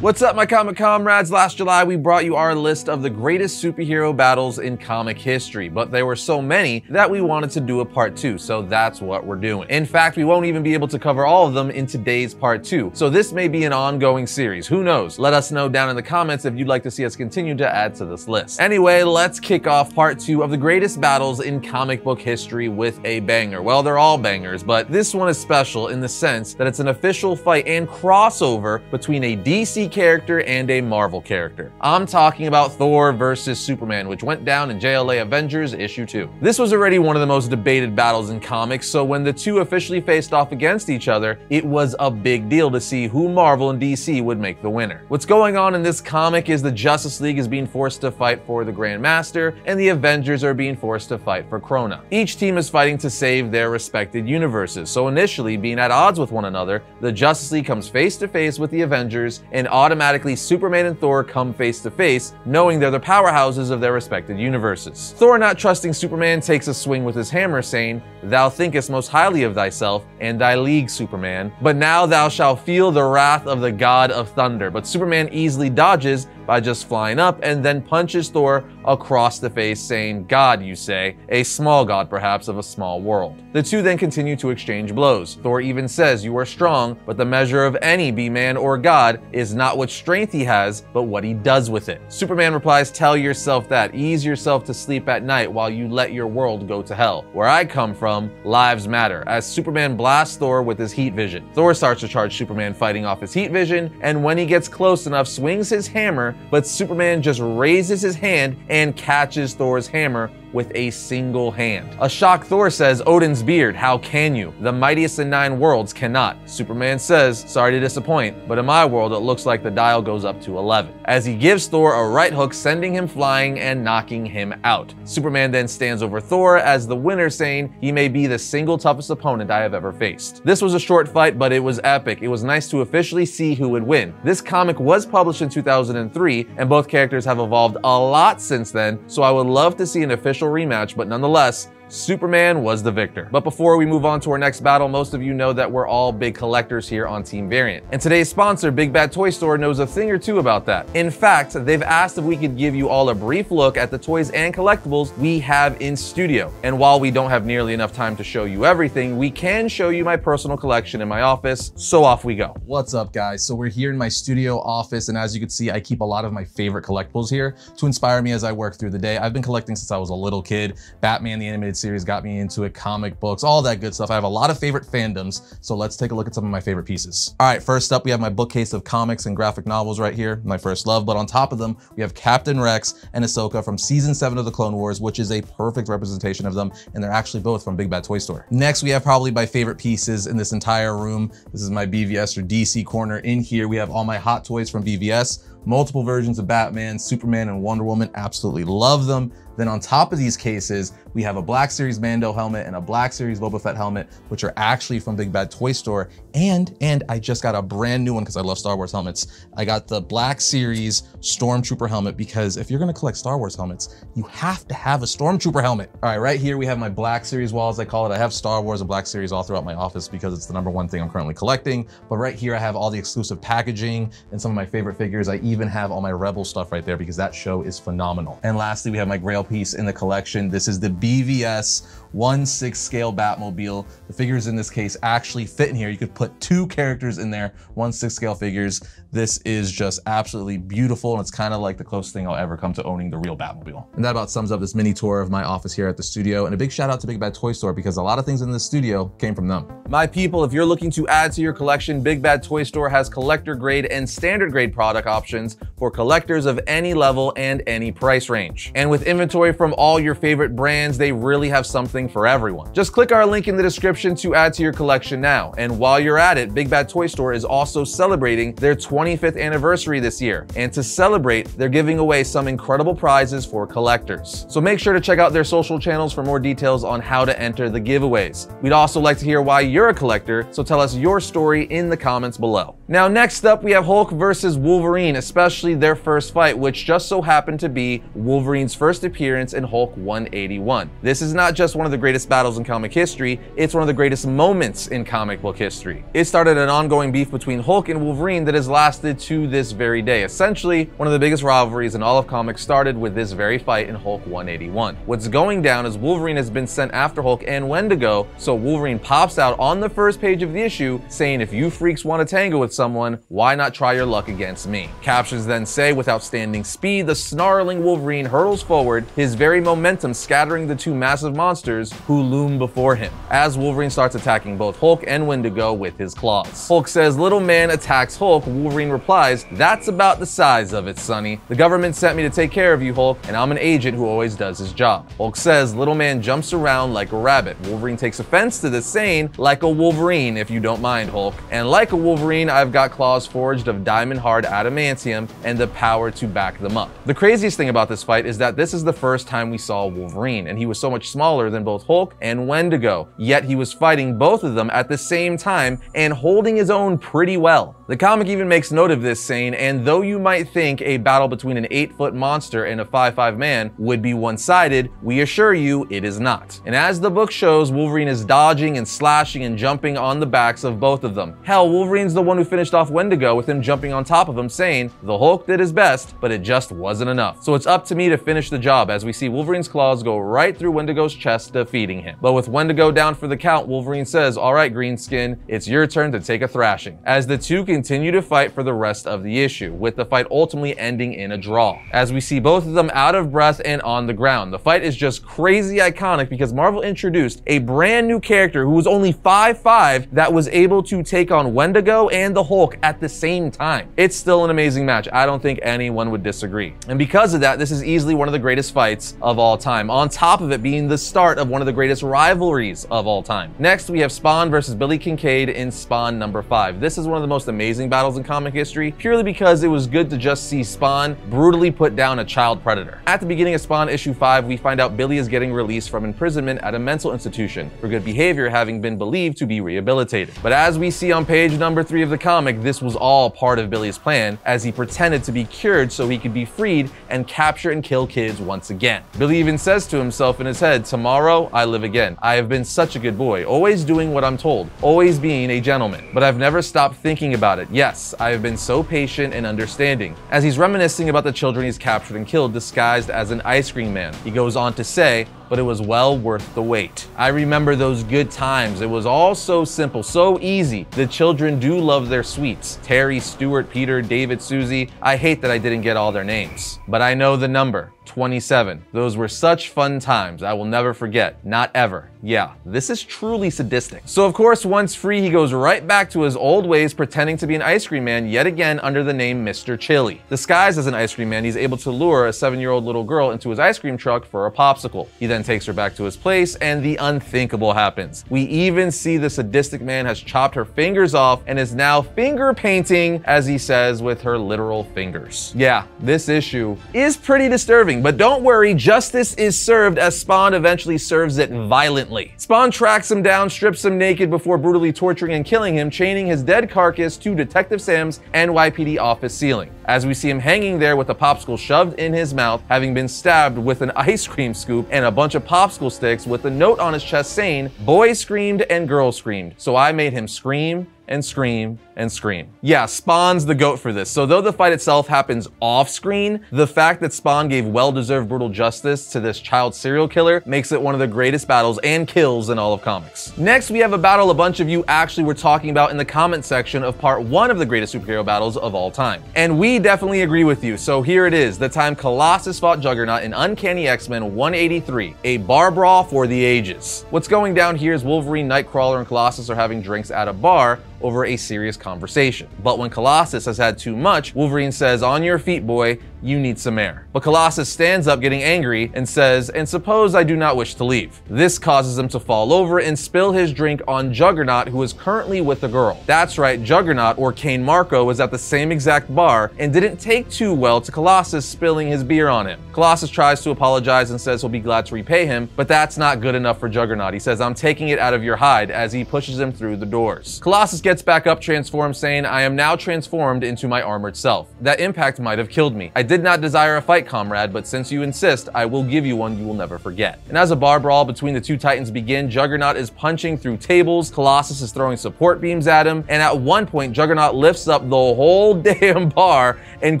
What's up, my comic comrades? Last July, we brought you our list of the greatest superhero battles in comic history, but there were so many that we wanted to do a part 2, so that's what we're doing. In fact, we won't even be able to cover all of them in today's part 2, so this may be an ongoing series. Who knows? Let us know down in the comments if you'd like to see us continue to add to this list. Anyway, let's kick off part 2 of the greatest battles in comic book history with a banger. Well, they're all bangers, but this one is special in the sense that it's an official fight and crossover between a DC character and a Marvel character. I'm talking about Thor versus Superman, which went down in JLA Avengers issue 2. This was already one of the most debated battles in comics, so when the two officially faced off against each other, it was a big deal to see who Marvel and DC would make the winner. What's going on in this comic is the Justice League is being forced to fight for the Grand Master, and the Avengers are being forced to fight for Krona. Each team is fighting to save their respected universes, so initially being at odds with one another, the Justice League comes face to face with the Avengers, and automatically Superman and Thor come face to face, knowing they're the powerhouses of their respected universes. Thor, not trusting Superman, takes a swing with his hammer, saying, "Thou thinkest most highly of thyself and thy league, Superman, but now thou shalt feel the wrath of the god of thunder." But Superman easily dodges by just flying up and then punches Thor across the face, saying, "God, you say, a small god perhaps of a small world." The two then continue to exchange blows. Thor even says, "You are strong, but the measure of any, be man or god, is not what strength he has, but what he does with it." Superman replies, "Tell yourself that, ease yourself to sleep at night while you let your world go to hell. Where I come from, lives matter," as Superman blasts Thor with his heat vision. Thor starts to charge Superman, fighting off his heat vision, and when he gets close enough, swings his hammer, but Superman just raises his hand and catches Thor's hammer with a single hand. A shocked Thor says, "Odin's beard, how can you? The mightiest in 9 worlds cannot." Superman says, "Sorry to disappoint, but in my world it looks like the dial goes up to 11. As he gives Thor a right hook, sending him flying and knocking him out. Superman then stands over Thor as the winner, saying, "He may be the single toughest opponent I have ever faced." This was a short fight, but it was epic. It was nice to officially see who would win. This comic was published in 2003, and both characters have evolved a lot since then, so I would love to see an official rematch, but nonetheless, Superman was the victor. But before we move on to our next battle, most of you know that we're all big collectors here on Team Variant. And today's sponsor, Big Bad Toy Store, knows a thing or two about that. In fact, they've asked if we could give you all a brief look at the toys and collectibles we have in studio. And while we don't have nearly enough time to show you everything, we can show you my personal collection in my office, so off we go. What's up, guys? So we're here in my studio office, and as you can see, I keep a lot of my favorite collectibles here to inspire me as I work through the day. I've been collecting since I was a little kid. Batman, the animated series got me into it, comic books, all that good stuff. I have a lot of favorite fandoms, so let's take a look at some of my favorite pieces. All right, first up, we have my bookcase of comics and graphic novels right here, my first love, but on top of them, we have Captain Rex and Ahsoka from season 7 of the Clone Wars, which is a perfect representation of them, and they're actually both from Big Bad Toy Store. Next, we have probably my favorite pieces in this entire room. This is my BVS or DC corner. In here, we have all my Hot Toys from BVS, multiple versions of Batman, Superman, and Wonder Woman. Absolutely love them. Then on top of these cases, we have a Black Series Mando helmet and a Black Series Boba Fett helmet, which are actually from Big Bad Toy Store. And I just got a brand new one because I love Star Wars helmets. I got the Black Series Stormtrooper helmet because if you're gonna collect Star Wars helmets, you have to have a Stormtrooper helmet. All right, right here we have my Black Series wall, as I call it. I have Star Wars and Black Series all throughout my office because it's the #1 thing I'm currently collecting. But right here I have all the exclusive packaging and some of my favorite figures. I even have all my Rebel stuff right there because that show is phenomenal. And lastly, we have my Grail piece in the collection. This is the BVS 1/6 scale Batmobile. The figures in this case actually fit in here. You could put 2 characters in there, 1/6 scale figures. This is just absolutely beautiful, and it's kind of like the closest thing I'll ever come to owning the real Batmobile. And that about sums up this mini tour of my office here at the studio. And a big shout out to Big Bad Toy Store because a lot of things in this studio came from them. My people, if you're looking to add to your collection, Big Bad Toy Store has collector grade and standard grade product options for collectors of any level and any price range. And with inventory from all your favorite brands, they really have something for everyone. Just click our link in the description to add to your collection now. And while you're at it, Big Bad Toy Store is also celebrating their 25th anniversary this year. And to celebrate, they're giving away some incredible prizes for collectors. So make sure to check out their social channels for more details on how to enter the giveaways. We'd also like to hear why you're a collector, so tell us your story in the comments below. Now, next up, we have Hulk versus Wolverine, especially their first fight, which just so happened to be Wolverine's first appearance appearance in Hulk 181. This is not just one of the greatest battles in comic history, it's one of the greatest moments in comic book history. It started an ongoing beef between Hulk and Wolverine that has lasted to this very day. Essentially, one of the biggest rivalries in all of comics started with this very fight in Hulk 181. What's going down is Wolverine has been sent after Hulk and Wendigo, so Wolverine pops out on the first page of the issue saying, if you freaks want to tango with someone, why not try your luck against me? Captions then say, with outstanding speed, the snarling Wolverine hurtles forward, his very momentum scattering the two massive monsters who loom before him, as Wolverine starts attacking both Hulk and Wendigo with his claws. Hulk says, little man attacks Hulk. Wolverine replies, that's about the size of it, sonny. The government sent me to take care of you, Hulk, and I'm an agent who always does his job. Hulk says, little man jumps around like a rabbit. Wolverine takes offense to this, saying, like a Wolverine, if you don't mind, Hulk. And like a Wolverine, I've got claws forged of diamond hard adamantium and the power to back them up. The craziest thing about this fight is that this is the first time we saw Wolverine, and he was so much smaller than both Hulk and Wendigo, yet he was fighting both of them at the same time and holding his own pretty well. The comic even makes note of this, saying, and though you might think a battle between an 8-foot monster and a 5'5" man would be one-sided, we assure you it is not. And as the book shows, Wolverine is dodging and slashing and jumping on the backs of both of them. Hell, Wolverine's the one who finished off Wendigo with him jumping on top of him, saying, the Hulk did his best, but it just wasn't enough. So it's up to me to finish the job, as we see Wolverine's claws go right through Wendigo's chest, defeating him. But with Wendigo down for the count, Wolverine says, all right, Greenskin, it's your turn to take a thrashing, as the two continue to fight for the rest of the issue, with the fight ultimately ending in a draw, as we see both of them out of breath and on the ground. The fight is just crazy iconic because Marvel introduced a brand new character who was only 5'5" that was able to take on Wendigo and the Hulk at the same time. It's still an amazing match. I don't think anyone would disagree. And because of that, this is easily one of the greatest fights of all time, on top of it being the start of one of the greatest rivalries of all time. Next, we have Spawn versus Billy Kincaid in Spawn number 5. This is one of the most amazing battles in comic history, purely because it was good to just see Spawn brutally put down a child predator. At the beginning of Spawn issue 5, we find out Billy is getting released from imprisonment at a mental institution for good behavior, having been believed to be rehabilitated. But as we see on page number 3 of the comic, this was all part of Billy's plan, as he pretended to be cured so he could be freed and capture and kill kids once again. Billy even says to himself in his head, tomorrow I live again. I have been such a good boy, always doing what I'm told, always being a gentleman, but I've never stopped thinking about it. Yes, I have been so patient and understanding. As he's reminiscing about the children he's captured and killed disguised as an ice cream man, he goes on to say, but it was well worth the wait. I remember those good times. It was all so simple, so easy. The children do love their sweets. Terry, Stuart, Peter, David, Susie. I hate that I didn't get all their names, but I know the number. 27. Those were such fun times I will never forget. Not ever. Yeah, this is truly sadistic. So of course, once free, he goes right back to his old ways, pretending to be an ice cream man yet again under the name Mr. Chili. Disguised as an ice cream man, he's able to lure a 7-year-old little girl into his ice cream truck for a popsicle. He then takes her back to his place, and the unthinkable happens. We even see the sadistic man has chopped her fingers off and is now finger painting, as he says, with her literal fingers. Yeah, this issue is pretty disturbing, but don't worry, justice is served as Spawn eventually serves it violently. Spawn tracks him down, strips him naked before brutally torturing and killing him, chaining his dead carcass to Detective Sam's NYPD office ceiling, as we see him hanging there with a popsicle shoved in his mouth, having been stabbed with an ice cream scoop and a bunch of popsicle sticks, with a note on his chest saying, boy screamed and girl screamed, so I made him scream and scream and scream. Yeah, Spawn's the GOAT for this. So though the fight itself happens off screen, the fact that Spawn gave well-deserved brutal justice to this child serial killer makes it one of the greatest battles and kills in all of comics. Next, we have a battle a bunch of you actually were talking about in the comment section of part 1 of the greatest superhero battles of all time. And we definitely agree with you. So here it is, the time Colossus fought Juggernaut in Uncanny X-Men 183, a bar brawl for the ages. What's going down here is Wolverine, Nightcrawler, and Colossus are having drinks at a bar over a serious conversation. But when Colossus has had too much, Wolverine says, on your feet, boy, you need some air. But Colossus stands up getting angry and says, and suppose I do not wish to leave. This causes him to fall over and spill his drink on Juggernaut, who is currently with a girl. That's right, Juggernaut, or Kane Marco, was at the same exact bar and didn't take too well to Colossus spilling his beer on him. Colossus tries to apologize and says he'll be glad to repay him, but that's not good enough for Juggernaut. He says, I'm taking it out of your hide, as he pushes him through the doors. Colossus gets back up, transformed, saying, I am now transformed into my armored self. That impact might have killed me. I did not desire a fight, comrade, but since you insist, I will give you one you will never forget. And as a bar brawl between the two titans begin, Juggernaut is punching through tables, Colossus is throwing support beams at him, and at one point, Juggernaut lifts up the whole damn bar and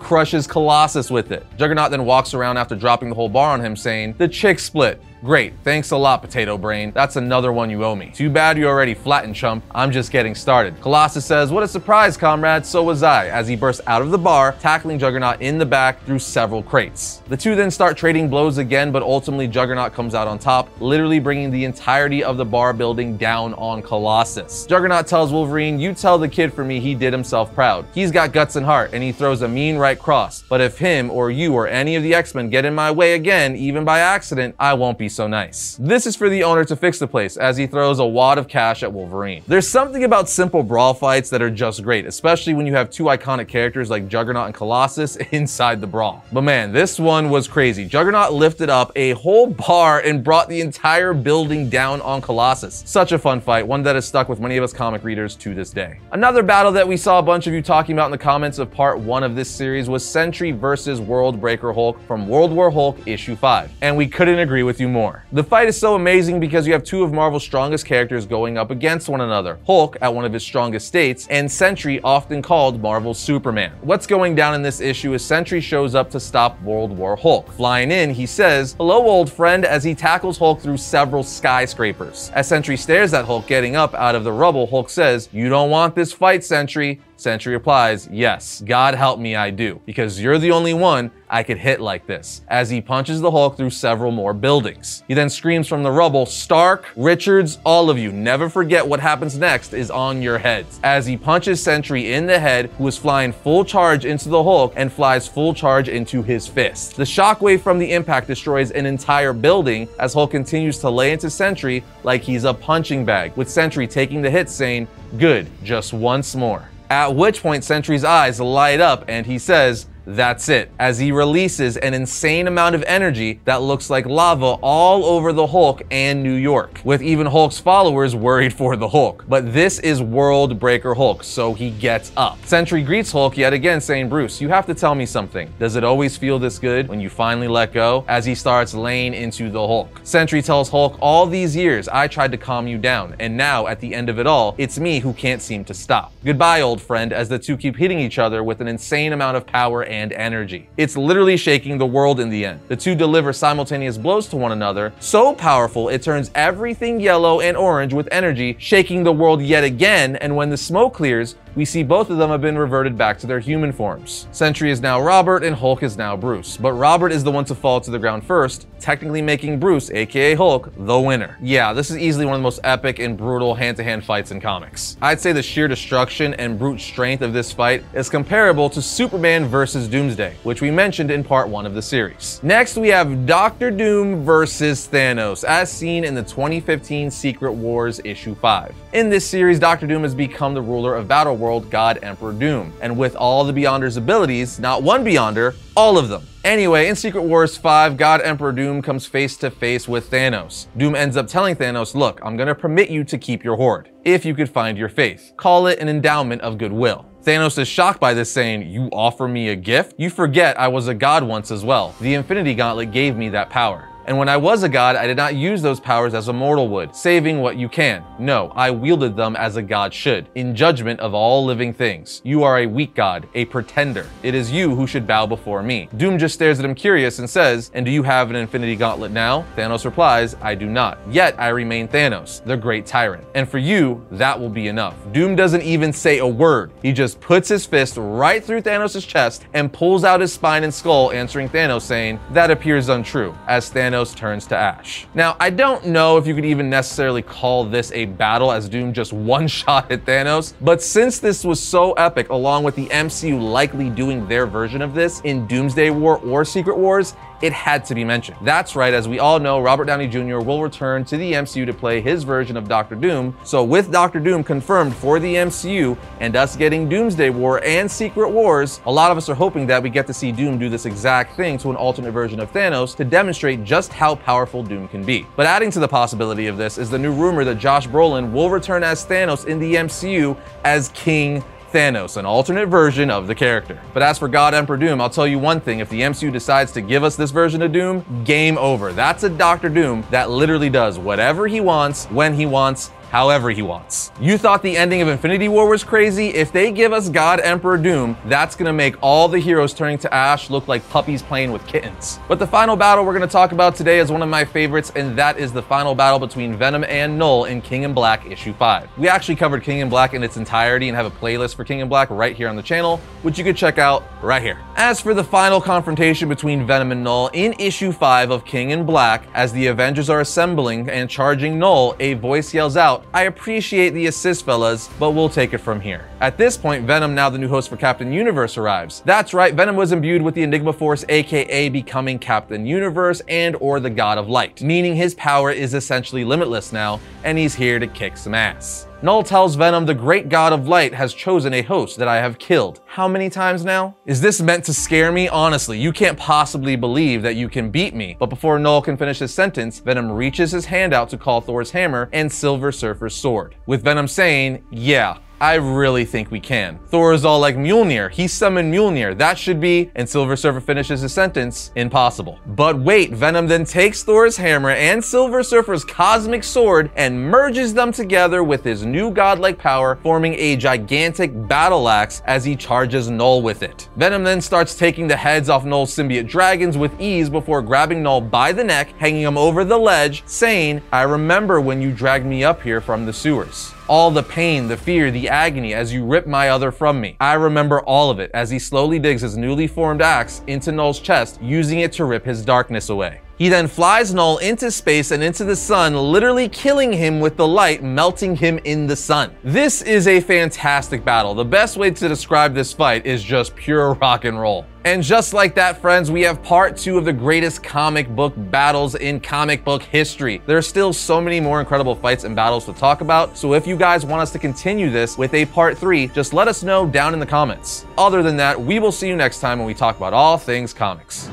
crushes Colossus with it. Juggernaut then walks around after dropping the whole bar on him, saying, "The chick split. Great, thanks a lot, Potato Brain. That's another one you owe me. Too bad you already flattened, chump. I'm just getting started." Colossus says, "What a surprise, comrade, so was I," as he bursts out of the bar, tackling Juggernaut in the back through several crates. The two then start trading blows again, but ultimately Juggernaut comes out on top, literally bringing the entirety of the bar building down on Colossus. Juggernaut tells Wolverine, "You tell the kid for me he did himself proud. He's got guts and heart, and he throws a mean right cross. But if him or you or any of the X-Men get in my way again, even by accident, I won't be so nice." This is for the owner to fix the place, as he throws a wad of cash at Wolverine. There's something about simple brawl fights that are just great, especially when you have two iconic characters like Juggernaut and Colossus inside the brawl. But man, this one was crazy. Juggernaut lifted up a whole bar and brought the entire building down on Colossus. Such a fun fight, one that has stuck with many of us comic readers to this day. Another battle that we saw a bunch of you talking about in the comments of part 1 of this series was Sentry versus World Breaker Hulk from World War Hulk issue 5. And we couldn't agree with you more. The fight is so amazing because you have two of Marvel's strongest characters going up against one another. Hulk at one of his strongest states, and Sentry, often called Marvel's Superman. What's going down in this issue is Sentry shows up to stop World War Hulk. Flying in, he says, "Hello, old friend," as he tackles Hulk through several skyscrapers. As Sentry stares at Hulk getting up out of the rubble, Hulk says, "You don't want this fight, Sentry." Sentry replies, "Yes, God help me, I do, because you're the only one I could hit like this," as he punches the Hulk through several more buildings. He then screams from the rubble, "Stark, Richards, all of you, never forget what happens next is on your heads," as he punches Sentry in the head, who is flying full charge into the Hulk and flies full charge into his fist. The shockwave from the impact destroys an entire building as Hulk continues to lay into Sentry like he's a punching bag, with Sentry taking the hit saying, "Good, just once more." At which point Sentry's eyes light up and he says, "That's it," as he releases an insane amount of energy that looks like lava all over the Hulk and New York, with even Hulk's followers worried for the Hulk. But this is World Breaker Hulk, so he gets up. Sentry greets Hulk yet again, saying, "Bruce, you have to tell me something. Does it always feel this good when you finally let go?" as he starts laying into the Hulk. Sentry tells Hulk, "All these years I tried to calm you down, and now at the end of it all, it's me who can't seem to stop. Goodbye, old friend," as the two keep hitting each other with an insane amount of power and energy. It's literally shaking the world in the end. The two deliver simultaneous blows to one another, so powerful it turns everything yellow and orange with energy, shaking the world yet again, and when the smoke clears, we see both of them have been reverted back to their human forms. Sentry is now Robert and Hulk is now Bruce, but Robert is the one to fall to the ground first, technically making Bruce, aka Hulk, the winner. Yeah, this is easily one of the most epic and brutal hand-to-hand fights in comics. I'd say the sheer destruction and brute strength of this fight is comparable to Superman versus Doomsday, which we mentioned in part 1 of the series. Next, we have Dr. Doom versus Thanos, as seen in the 2015 Secret Wars issue 5. In this series, Dr. Doom has become the ruler of Battleworld, God Emperor Doom, and with all the Beyonders' abilities, not one Beyonder, all of them. Anyway, in Secret Wars 5, God Emperor Doom comes face to face with Thanos. Doom ends up telling Thanos, "Look, I'm gonna permit you to keep your horde, if you could find your faith. Call it an endowment of goodwill." Thanos is shocked by this, saying, "You offer me a gift? You forget I was a god once as well. The Infinity Gauntlet gave me that power. And when I was a god, I did not use those powers as a mortal would, saving what you can. No, I wielded them as a god should, in judgment of all living things. You are a weak god, a pretender. It is you who should bow before me." Doom just stares at him curious and says, "And do you have an Infinity Gauntlet now?" Thanos replies, "I do not. Yet I remain Thanos, the great tyrant. And for you, that will be enough." Doom doesn't even say a word. He just puts his fist right through Thanos' chest and pulls out his spine and skull, answering Thanos saying, "That appears untrue," as Thanos turns to ash. Now, I don't know if you could even necessarily call this a battle, as Doom just one-shot at Thanos, but since this was so epic, along with the MCU likely doing their version of this in Doomsday War or Secret Wars, it had to be mentioned. That's right, as we all know, Robert Downey Jr. will return to the MCU to play his version of Dr. Doom, so with Dr. Doom confirmed for the MCU, and us getting Doomsday War and Secret Wars, a lot of us are hoping that we get to see Doom do this exact thing to an alternate version of Thanos to demonstrate just how powerful Doom can be. But adding to the possibility of this is the new rumor that Josh Brolin will return as Thanos in the MCU as King Thanos, an alternate version of the character. But as for God Emperor Doom, I'll tell you one thing, if the MCU decides to give us this version of Doom, game over. That's a Doctor Doom that literally does whatever he wants, when he wants, however he wants. You thought the ending of Infinity War was crazy? If they give us God Emperor Doom, that's gonna make all the heroes turning to ash look like puppies playing with kittens. But the final battle we're gonna talk about today is one of my favorites, and that is the final battle between Venom and Null in King in Black issue 5. We actually covered King in Black in its entirety and have a playlist for King in Black right here on the channel, which you can check out right here. As for the final confrontation between Venom and Null in issue 5 of King in Black, as the Avengers are assembling and charging Null, a voice yells out, "I appreciate the assist, fellas, but we'll take it from here." At this point, Venom, now the new host for Captain Universe, arrives. That's right, Venom was imbued with the Enigma Force, aka becoming Captain Universe and or the God of Light, meaning his power is essentially limitless now, and he's here to kick some ass. Null tells Venom the great God of Light has chosen a host that I have killed. How many times now? Is this meant to scare me? Honestly, you can't possibly believe that you can beat me. But before Null can finish his sentence, Venom reaches his hand out to call Thor's hammer and Silver Surfer's sword, with Venom saying, "Yeah, I really think we can." Thor is all like, "Mjolnir, he summoned Mjolnir, that should be," and Silver Surfer finishes his sentence, "impossible." But wait, Venom then takes Thor's hammer and Silver Surfer's cosmic sword and merges them together with his new godlike power, forming a gigantic battle axe as he charges Null with it. Venom then starts taking the heads off Null's symbiote dragons with ease before grabbing Null by the neck, hanging him over the ledge, saying, "I remember when you dragged me up here from the sewers. All the pain, the fear, the agony as you ripped my other from me. I remember all of it," as he slowly digs his newly formed axe into Null's chest, using it to rip his darkness away. He then flies Null into space and into the sun, literally killing him with the light, melting him in the sun. This is a fantastic battle. The best way to describe this fight is just pure rock and roll. And just like that, friends, we have part 2 of the greatest comic book battles in comic book history. There are still so many more incredible fights and battles to talk about, so if you guys want us to continue this with a part 3, just let us know down in the comments. Other than that, we will see you next time when we talk about all things comics.